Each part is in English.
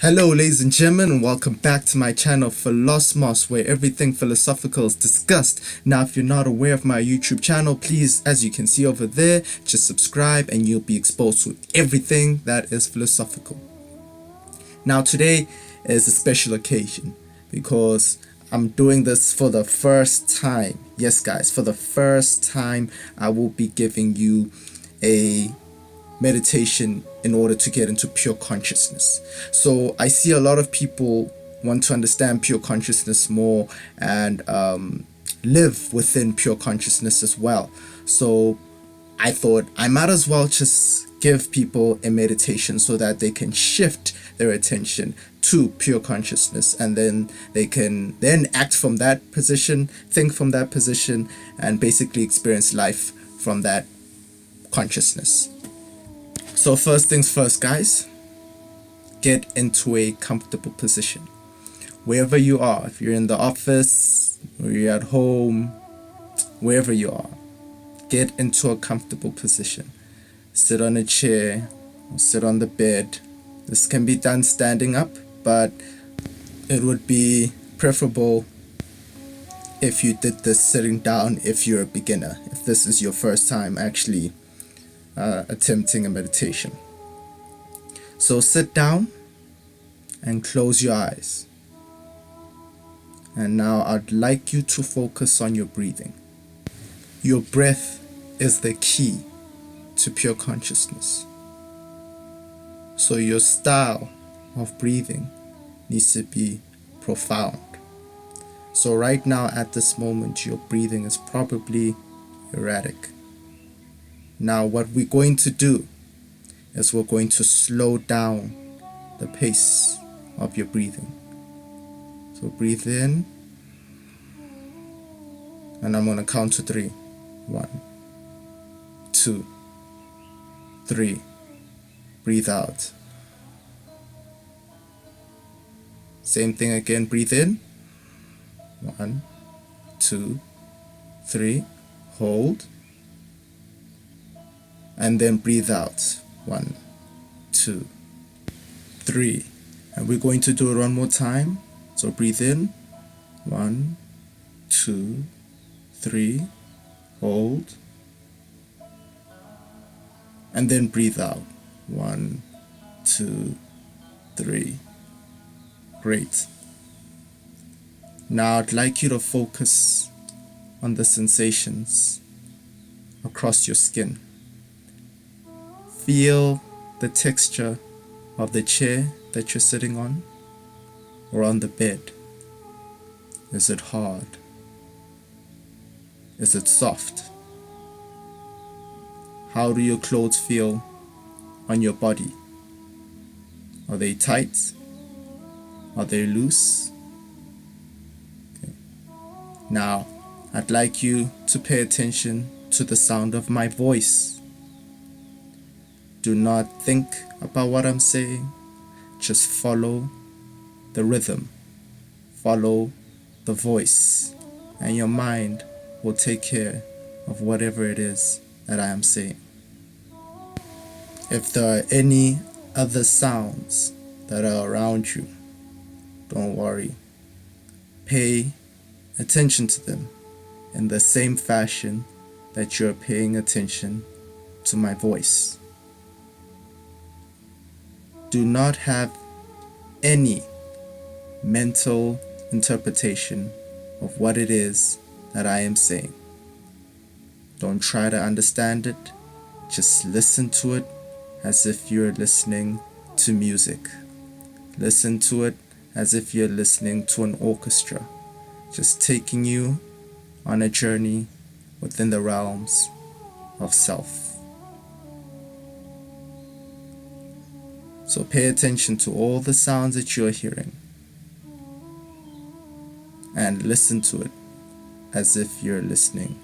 Hello, ladies and gentlemen, and welcome back to my channel Philosmos, where everything philosophical is discussed. Now, if you're not aware of my YouTube channel, please, as you can see over there, just subscribe and you'll be exposed to everything that is philosophical. Now, today is a special occasion because I'm doing this for the first time. Yes, guys, for the first time, I will be giving you a meditation in order to get into pure consciousness. So I see a lot of people want to understand pure consciousness more and live within pure consciousness as well. So I thought I might as well just give people a meditation so that they can shift their attention to pure consciousness, and then they can then act from that position, think from that position, and basically experience life from that consciousness. So first things first, guys, get into a comfortable position. Wherever you are, if you're in the office, or you're at home, wherever you are, get into a comfortable position. Sit on a chair or sit on the bed. This can be done standing up, but it would be preferable if you did this sitting down if you're a beginner, if this is your first time actually attempting a meditation. So sit down and close your eyes. And now I'd like you to focus on your breathing. Your breath is the key to pure consciousness. So your style of breathing needs to be profound. So right now at this moment, your breathing is probably erratic. Now what we're going to do is we're going to slow down the pace of your breathing. So breathe in, and I'm going to count to 3. 1, 2, 3. Breathe out. Same thing again, breathe in. 1, 2, 3. Hold. And then breathe out. 1, 2, 3. And we're going to do it one more time. So breathe in. 1, 2, 3. Hold. And then breathe out. 1, 2, 3. Great. Now I'd like you to focus on the sensations across your skin. Feel the texture of the chair that you're sitting on or on the bed. Is it hard? Is it soft? How do your clothes feel on your body? Are they tight? Are they loose? Okay. Now, I'd like you to pay attention to the sound of my voice. Do not think about what I'm saying. Just follow the rhythm. Follow the voice. And your mind will take care of whatever it is that I am saying. If there are any other sounds that are around you, don't worry. Pay attention to them in the same fashion that you're paying attention to my voice. Do not have any mental interpretation of what it is that I am saying. Don't try to understand it. Just listen to it as if you're listening to music. Listen to it as if you're listening to an orchestra, just taking you on a journey within the realms of self. So pay attention to all the sounds that you're hearing and listen to it as if you're listening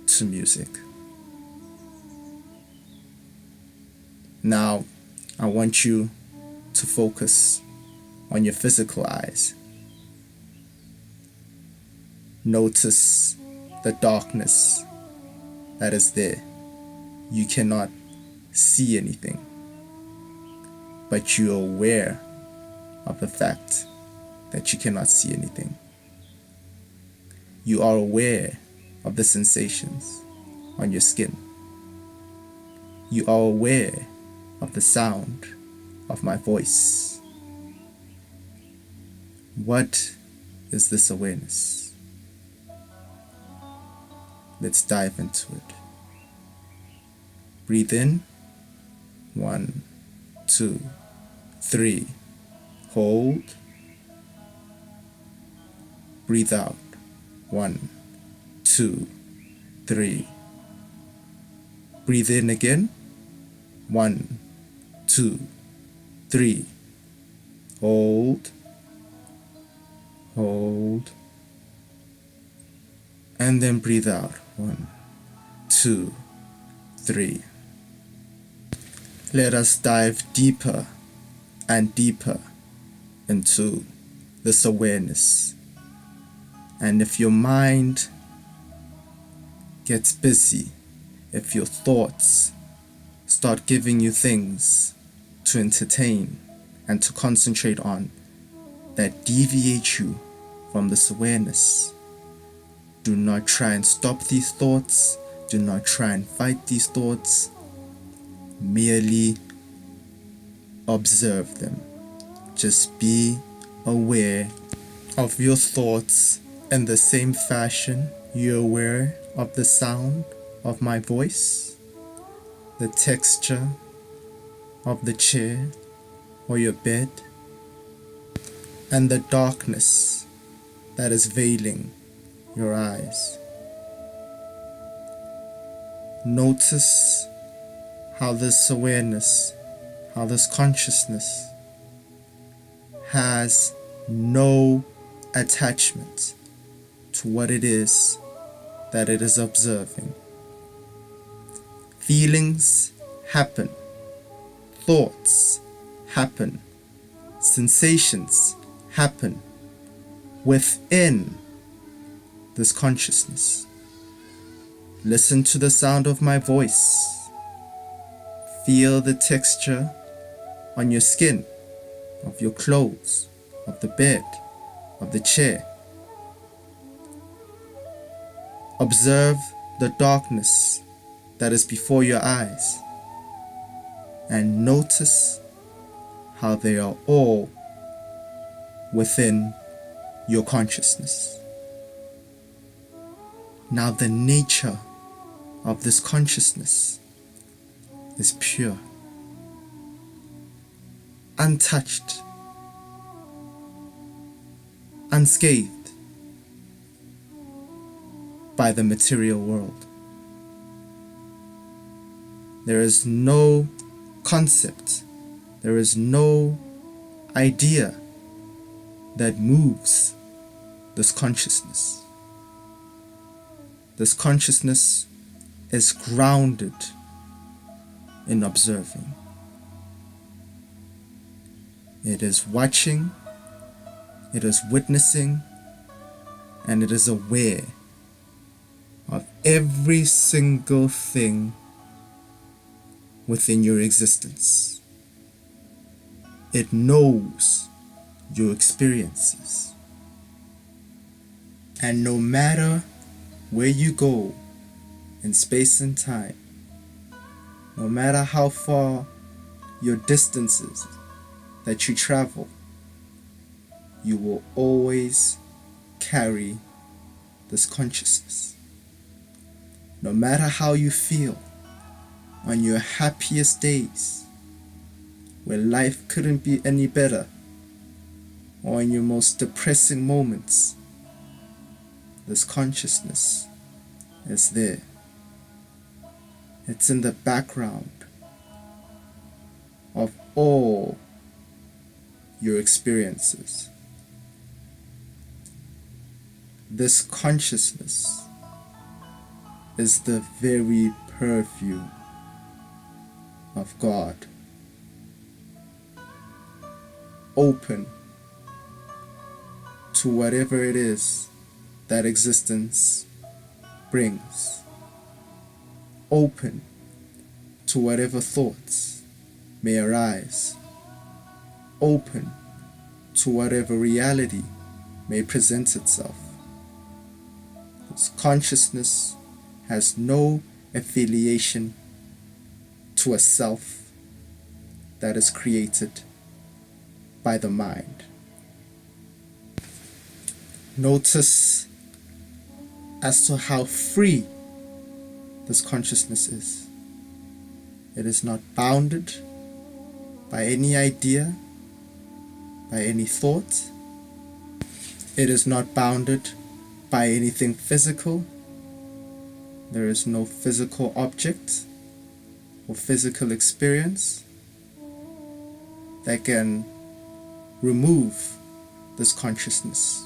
to music. Now, I want you to focus on your physical eyes. Notice the darkness that is there. You cannot see anything, but you're aware of the fact that you cannot see anything. You are aware of the sensations on your skin. You are aware of the sound of my voice. What is this awareness? Let's dive into it. Breathe in. 1, 2, 3. Hold. Breathe out. 1, 2, 3. Breathe in again. 1, 2, 3. Hold. Hold. And then breathe out. 1, 2, 3. Let us dive deeper and deeper into this awareness. And if your mind gets busy, if your thoughts start giving you things to entertain and to concentrate on that deviate you from this awareness, do not try and stop these thoughts. Do not try and fight these thoughts. Merely observe them. Just be aware of your thoughts in the same fashion you're aware of the sound of my voice, the texture of the chair or your bed, and the darkness that is veiling your eyes. Notice how this awareness, how this consciousness has no attachment to what it is that it is observing. Feelings happen, thoughts happen, sensations happen within this consciousness. Listen to the sound of my voice. Feel the texture on your skin, of your clothes, of the bed, of the chair. Observe the darkness that is before your eyes and notice how they are all within your consciousness. Now the nature of this consciousness is pure, untouched, unscathed by the material world. There is no concept, there is no idea that moves this consciousness. This consciousness is grounded in observing. It is watching, it is witnessing, and it is aware of every single thing within your existence. It knows your experiences. And no matter where you go in space and time, no matter how far your distances that you travel, you will always carry this consciousness. No matter how you feel on your happiest days, where life couldn't be any better, or in your most depressing moments, this consciousness is there. It's in the background of all your experiences. This consciousness is the very perfume of God. Open to whatever it is that existence brings. Open to whatever thoughts may arise. Open to whatever reality may present itself. This consciousness has no affiliation to a self that is created by the mind. Notice as to how free this consciousness is. It is not bounded by any idea, by any thought. It is not bounded by anything physical. There is no physical object or physical experience that can remove this consciousness.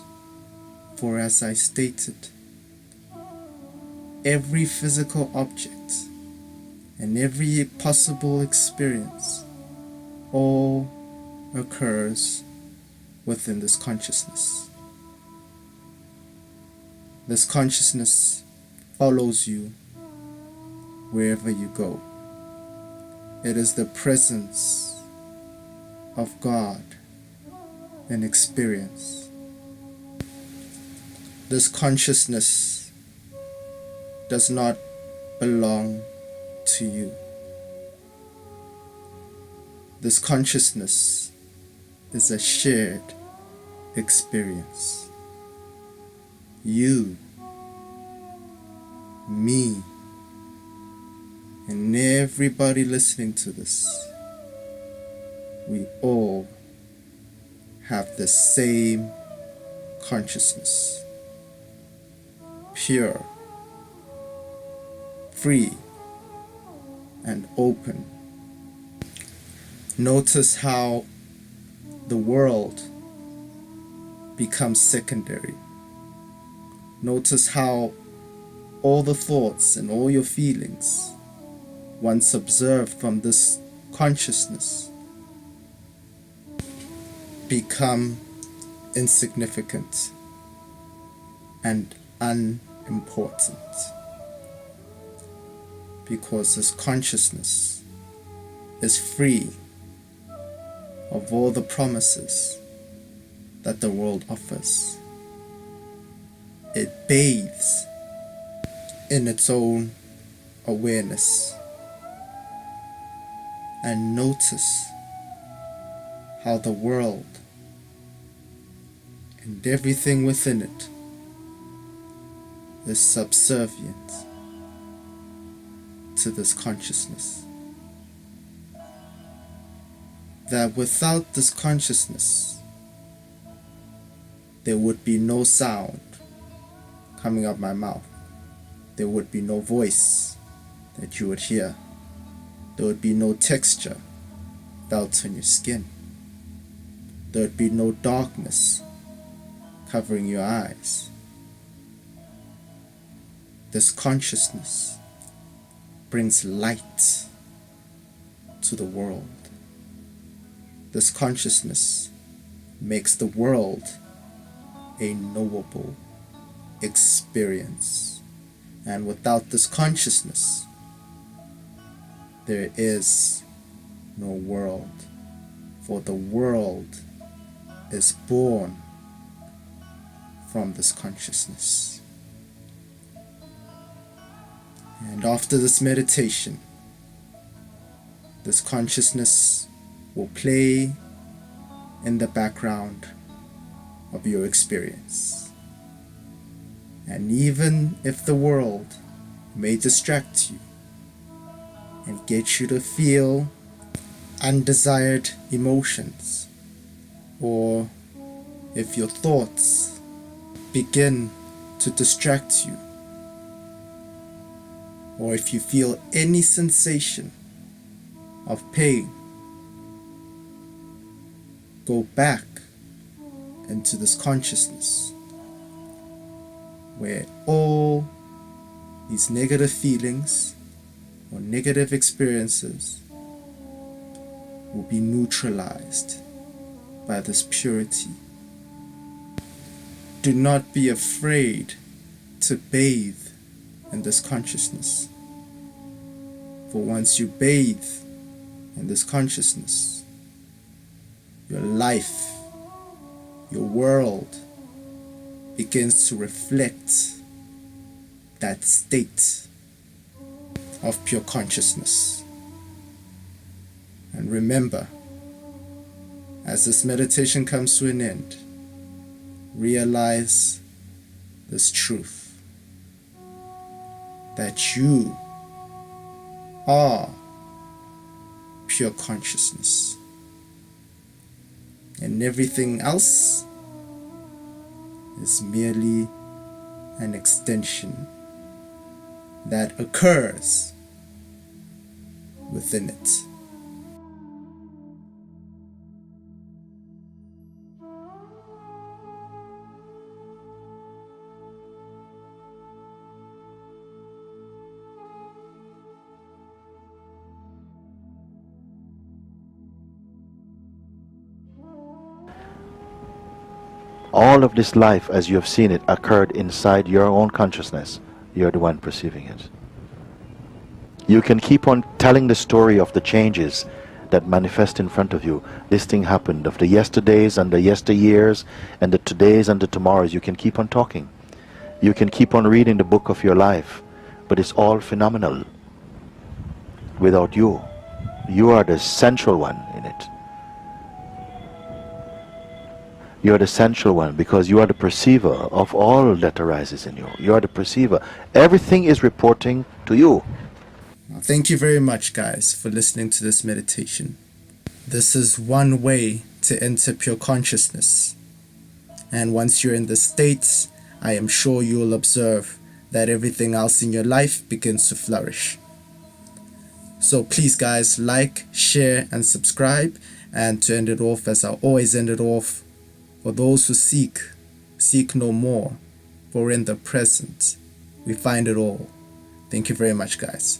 For as I stated, every physical object and every possible experience all occurs within this consciousness. This consciousness follows you wherever you go. It is the presence of God in experience. This consciousness does not belong to you. This consciousness is a shared experience. You, me, and everybody listening to this, we all have the same consciousness. Pure, free, and open. Notice how the world becomes secondary. Notice how all the thoughts and all your feelings, once observed from this consciousness, become insignificant and unimportant, because this consciousness is free of all the promises that the world offers. It bathes in its own awareness. And notice how the world and everything within it is subservient to this consciousness. That without this consciousness, there would be no sound coming out my mouth. There would be no voice that you would hear. There would be no texture felt on your skin. There would be no darkness covering your eyes. This consciousness brings light to the world. This consciousness makes the world a knowable experience. And without this consciousness, there is no world. For the world is born from this consciousness. And after this meditation, this consciousness will play in the background of your experience. And even if the world may distract you and get you to feel undesired emotions, or if your thoughts begin to distract you, or if you feel any sensation of pain, go back into this consciousness where all these negative feelings or negative experiences will be neutralized by this purity. Do not be afraid to bathe in this consciousness. For once you bathe in this consciousness, your life your world begins to reflect that state of pure consciousness. And remember, as this meditation comes to an end, realize this truth, that you are pure consciousness, and everything else is merely an extension that occurs within it. All of this life, as you have seen it, occurred inside your own consciousness. You're the one perceiving it. You can keep on telling the story of the changes that manifest in front of you. This thing happened, of the yesterdays and the yesteryears and the todays and the tomorrows. You can keep on talking. You can keep on reading the book of your life, but it's all phenomenal without you. You are the central one in it. You are the central one because you are the perceiver of all that arises in you. You are the perceiver. Everything is reporting to you. Thank you very much, guys, for listening to this meditation. This is one way to enter pure consciousness. And once you're in this state, I am sure you will observe that everything else in your life begins to flourish. So please, guys, like, share, and subscribe. And to end it off, as I always end it off, for those who seek, seek no more, for in the present we find it all. Thank you very much, guys.